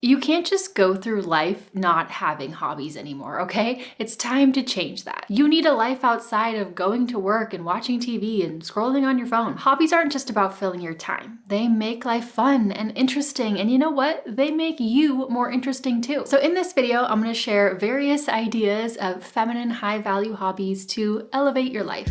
You can't just go through life not having hobbies anymore, okay? It's time to change that. You need a life outside of going to work and watching TV and scrolling on your phone. Hobbies aren't just about filling your time. They make life fun and interesting, and you know what? They make you more interesting too. So in this video, I'm gonna share various ideas of feminine high-value hobbies to elevate your life.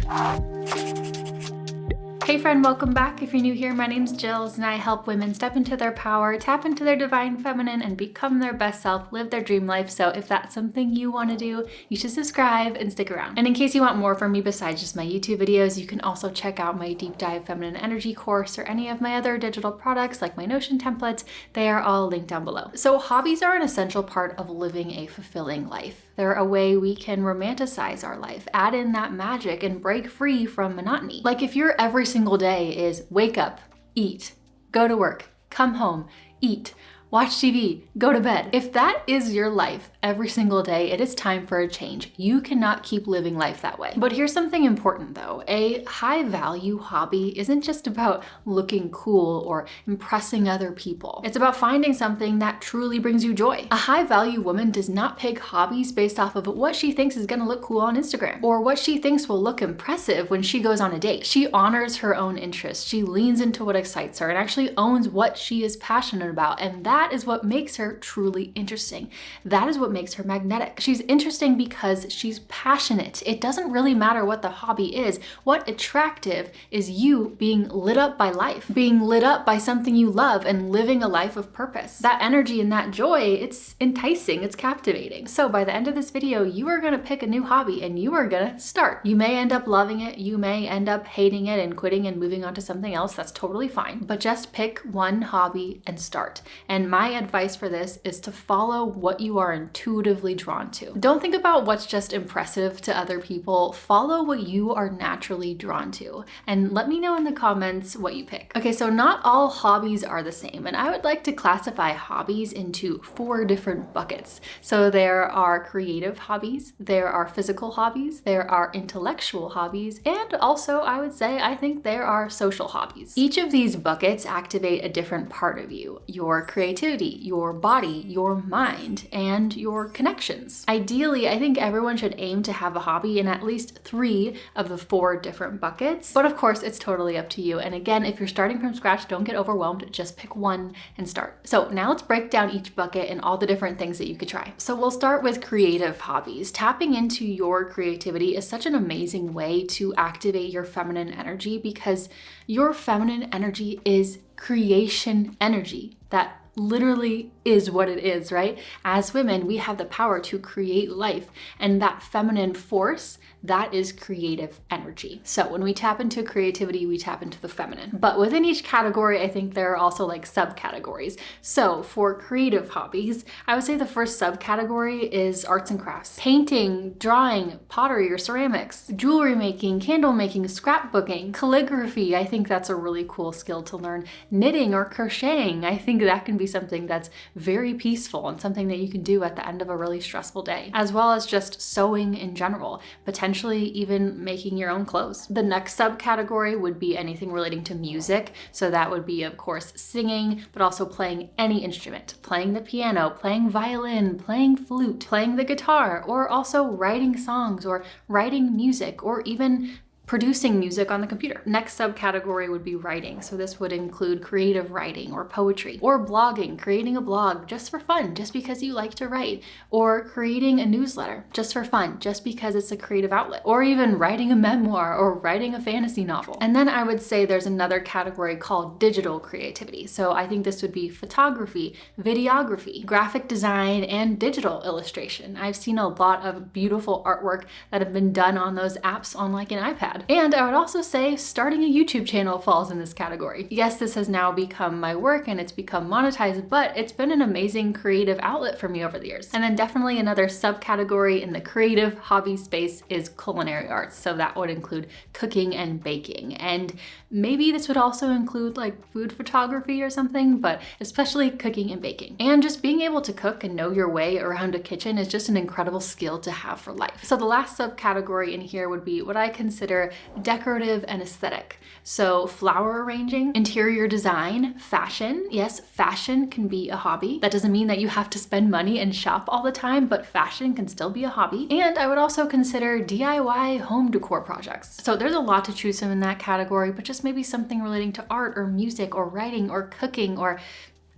Hey friend, welcome back. If you're new here, my name's Jills and I help women step into their power, tap into their divine feminine, and become their best self, live their dream life. So if that's something you want to do, you should subscribe and stick around. And in case you want more from me besides just my YouTube videos, you can also check out my deep dive feminine energy course or any of my other digital products like my Notion templates. They are all linked down below. So hobbies are an essential part of living a fulfilling life. They're a way we can romanticize our life, add in that magic, and break free from monotony. Like if your every single day is wake up, eat, go to work, come home, eat, watch TV, go to bed. If that is your life every single day, it is time for a change. You cannot keep living life that way. But here's something important though. A high value hobby isn't just about looking cool or impressing other people. It's about finding something that truly brings you joy. A high value woman does not pick hobbies based off of what she thinks is gonna look cool on Instagram or what she thinks will look impressive when she goes on a date. She honors her own interests. She leans into what excites her and actually owns what she is passionate about. And that is what makes her truly interesting. That is what makes her magnetic. She's interesting because she's passionate. It doesn't really matter what the hobby is. What attractive is you being lit up by life, being lit up by something you love and living a life of purpose. That energy and that joy, it's enticing, it's captivating. So by the end of this video, you are gonna pick a new hobby and you are gonna start. You may end up loving it, you may end up hating it and quitting and moving on to something else. That's totally fine. But just pick one hobby and start. And my advice for this is to follow what you are intuitively drawn to. Don't think about what's just impressive to other people. Follow what you are naturally drawn to. And let me know in the comments what you pick. Okay, so not all hobbies are the same, and I would like to classify hobbies into 4 different buckets. So there are creative hobbies, there are physical hobbies, there are intellectual hobbies, and also I would say I think there are social hobbies. Each of these buckets activate a different part of you: your creativity, your body, your mind, and your connections. Ideally, I think everyone should aim to have a hobby in at least 3 of the 4 different buckets. But of course, it's totally up to you. And again, if you're starting from scratch, don't get overwhelmed. Just pick one and start. So now let's break down each bucket and all the different things that you could try. So we'll start with creative hobbies. Tapping into your creativity is such an amazing way to activate your feminine energy because your feminine energy is creation energy. That literally is what it is, right? As women, we have the power to create life, and that feminine force, that is creative energy. So when we tap into creativity, we tap into the feminine. But within each category, I think there are also like subcategories. So for creative hobbies, I would say the first subcategory is arts and crafts. Painting, drawing, pottery or ceramics, jewelry making, candle making, scrapbooking, calligraphy. I think that's a really cool skill to learn. Knitting or crocheting. I think that can be something that's very peaceful and something that you can do at the end of a really stressful day, as well as just sewing in general, potentially even making your own clothes. The next subcategory would be anything relating to music. So that would be, of course, singing, but also playing any instrument, playing the piano, playing violin, playing flute, playing the guitar, or also writing songs or writing music, or even producing music on the computer. Next subcategory would be writing. So this would include creative writing or poetry or blogging, creating a blog just for fun, just because you like to write, or creating a newsletter just for fun, just because it's a creative outlet, or even writing a memoir or writing a fantasy novel. And then I would say there's another category called digital creativity. So I think this would be photography, videography, graphic design, and digital illustration. I've seen a lot of beautiful artwork that have been done on those apps on like an iPad. And I would also say starting a YouTube channel falls in this category. Yes, this has now become my work and it's become monetized, but it's been an amazing creative outlet for me over the years. And then definitely another subcategory in the creative hobby space is culinary arts. So that would include cooking and baking. And maybe this would also include like food photography or something, but especially cooking and baking. And just being able to cook and know your way around a kitchen is just an incredible skill to have for life. So the last subcategory in here would be what I consider they're decorative and aesthetic. So flower arranging, interior design, fashion. Yes, fashion can be a hobby. That doesn't mean that you have to spend money and shop all the time, but fashion can still be a hobby. And I would also consider DIY home decor projects. So there's a lot to choose from in that category, but just maybe something relating to art or music or writing or cooking or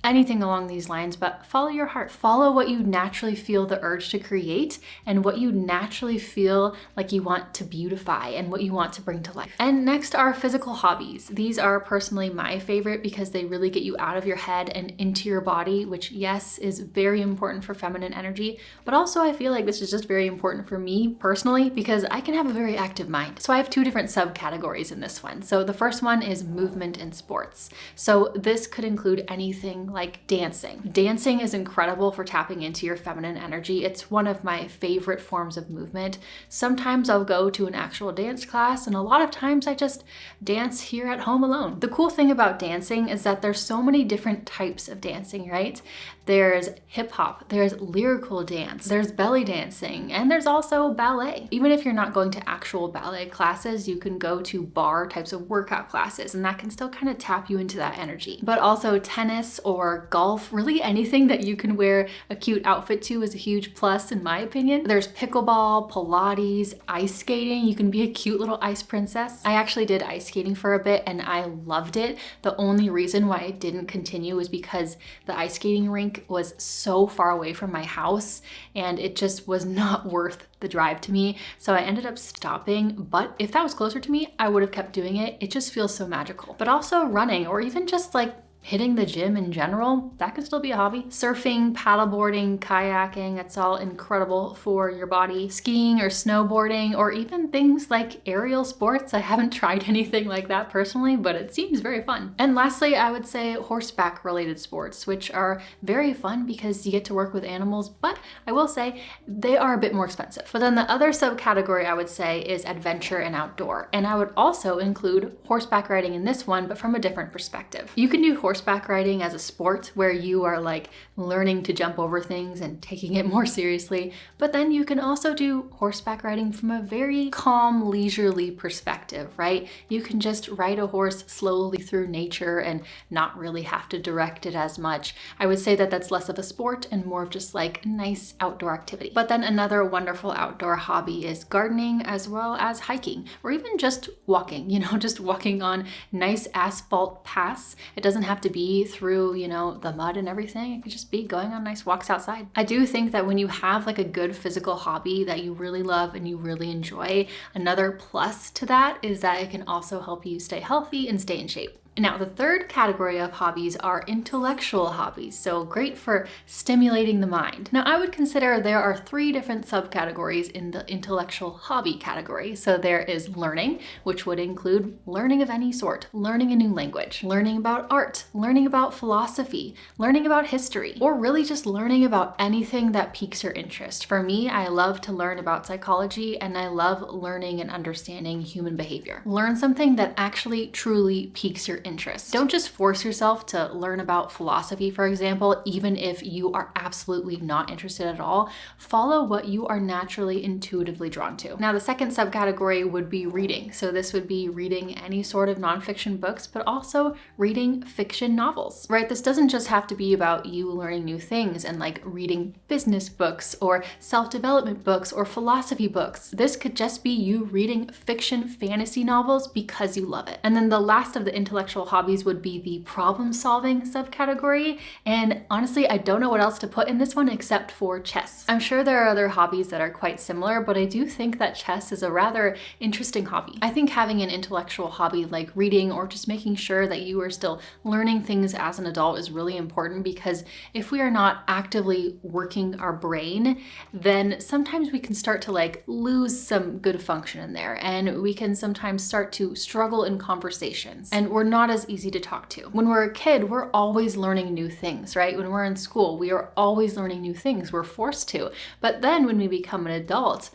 anything along these lines. But follow your heart. Follow what you naturally feel the urge to create and what you naturally feel like you want to beautify and what you want to bring to life. And next are physical hobbies. These are personally my favorite because they really get you out of your head and into your body, which yes, is very important for feminine energy. But also I feel like this is just very important for me personally because I can have a very active mind. So I have two different subcategories in this one. So the first one is movement and sports. So this could include anything like dancing. Dancing is incredible for tapping into your feminine energy. It's one of my favorite forms of movement. Sometimes I'll go to an actual dance class, and a lot of times I just dance here at home alone. The cool thing about dancing is that there's so many different types of dancing, right? There's hip hop, there's lyrical dance, there's belly dancing, and there's also ballet. Even if you're not going to actual ballet classes, you can go to bar types of workout classes, and that can still kind of tap you into that energy. But also tennis or golf, really anything that you can wear a cute outfit to is a huge plus in my opinion. There's pickleball, Pilates, ice skating. You can be a cute little ice princess. I actually did ice skating for a bit and I loved it. The only reason why I didn't continue was because the ice skating rink was so far away from my house and it just was not worth the drive to me. So I ended up stopping, but if that was closer to me, I would have kept doing it. It just feels so magical. But also running or even just like hitting the gym in general, that can still be a hobby. Surfing, paddleboarding, kayaking, it's all incredible for your body. Skiing or snowboarding, or even things like aerial sports. I haven't tried anything like that personally, but it seems very fun. And lastly, I would say horseback related sports, which are very fun because you get to work with animals, but I will say they are a bit more expensive. But then the other subcategory I would say is adventure and outdoor. And I would also include horseback riding in this one, but from a different perspective. You can do horseback riding as a sport where you are like learning to jump over things and taking it more seriously, but then you can also do horseback riding from a very calm, leisurely perspective, right? You can just ride a horse slowly through nature and not really have to direct it as much. I would say that that's less of a sport and more of just like a nice outdoor activity. But then another wonderful outdoor hobby is gardening as well as hiking or even just walking, just walking on nice asphalt paths. It doesn't have to be through, the mud and everything. It could just be going on nice walks outside. I do think that when you have like a good physical hobby that you really love and you really enjoy, another plus to that is that it can also help you stay healthy and stay in shape. Now, the third category of hobbies are intellectual hobbies, so great for stimulating the mind. Now, I would consider there are three different subcategories in the intellectual hobby category. So there is learning, which would include learning of any sort, learning a new language, learning about art, learning about philosophy, learning about history, or really just learning about anything that piques your interest. For me, I love to learn about psychology and I love learning and understanding human behavior. Learn something that actually truly piques your interest. Don't just force yourself to learn about philosophy, for example, even if you are absolutely not interested at all. Follow what you are naturally intuitively drawn to. Now, the second subcategory would be reading. So this would be reading any sort of nonfiction books, but also reading fiction novels, right? This doesn't just have to be about you learning new things and like reading business books or self-development books or philosophy books. This could just be you reading fiction fantasy novels because you love it. And then the last of the intellectual hobbies would be the problem-solving subcategory. And honestly, I don't know what else to put in this one except for chess. I'm sure there are other hobbies that are quite similar, but I do think that chess is a rather interesting hobby. I think having an intellectual hobby like reading or just making sure that you are still learning things as an adult is really important, because if we are not actively working our brain, then sometimes we can start to like lose some good function in there, and we can sometimes start to struggle in conversations, and we're not as easy to talk to. When we're a kid, we're always learning new things, right? When we're in school, we are always learning new things. We're forced to. But then when we become an adult,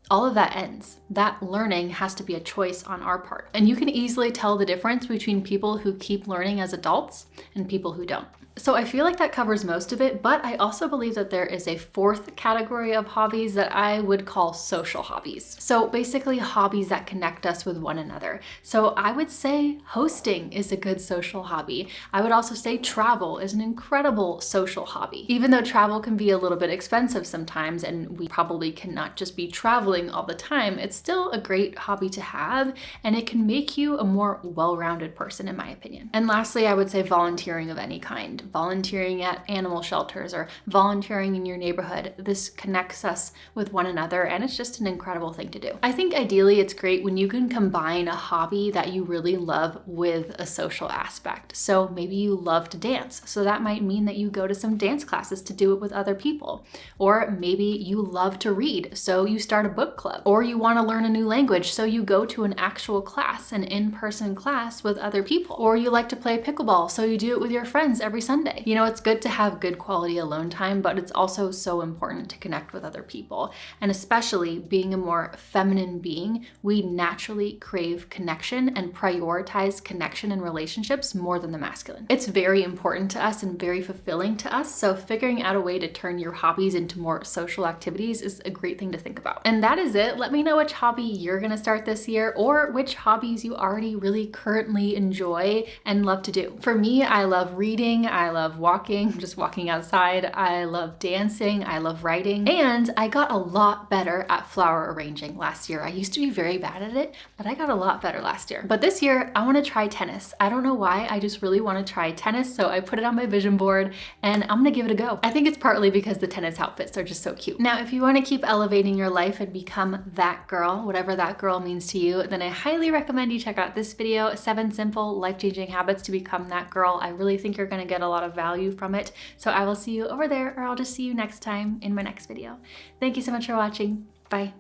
all of that ends. That learning has to be a choice on our part. And you can easily tell the difference between people who keep learning as adults and people who don't. So I feel like that covers most of it, but I also believe that there is a fourth category of hobbies that I would call social hobbies. So basically hobbies that connect us with one another. So I would say hosting is a good social hobby. I would also say travel is an incredible social hobby. Even though travel can be a little bit expensive sometimes and we probably cannot just be traveling all the time, it's still a great hobby to have and it can make you a more well-rounded person in my opinion. And lastly, I would say volunteering of any kind. Volunteering at animal shelters or volunteering in your neighborhood. This connects us with one another and it's just an incredible thing to do. I think ideally it's great when you can combine a hobby that you really love with a social aspect. So maybe you love to dance, so that might mean that you go to some dance classes to do it with other people. Or maybe you love to read, so you start a book club. Or you want to learn a new language, so you go to an actual class, an in-person class with other people. Or you like to play pickleball, so you do it with your friends every Sunday. You know, it's good to have good quality alone time, but it's also so important to connect with other people. And especially being a more feminine being, we naturally crave connection and prioritize connection and relationships more than the masculine. It's very important to us and very fulfilling to us, so figuring out a way to turn your hobbies into more social activities is a great thing to think about. And that is it. Let me know which hobby you're gonna start this year or which hobbies you already really currently enjoy and love to do. For me, I love reading, I love walking, just walking outside, I love dancing, I love writing, and I got a lot better at flower arranging last year. I used to be very bad at it, but I got a lot better last year. But this year, I wanna try tennis. I don't know why, I just really wanna try tennis, so I put it on my vision board and I'm gonna give it a go. I think it's partly because the tennis outfits are just so cute. Now, if you wanna keep elevating your life and become that girl, whatever that girl means to you, then I highly recommend you check out this video, 7 simple life-changing habits to become that girl. I really think you're gonna get a lot of value from it. So I will see you over there, or I'll just see you next time in my next video. Thank you so much for watching. Bye.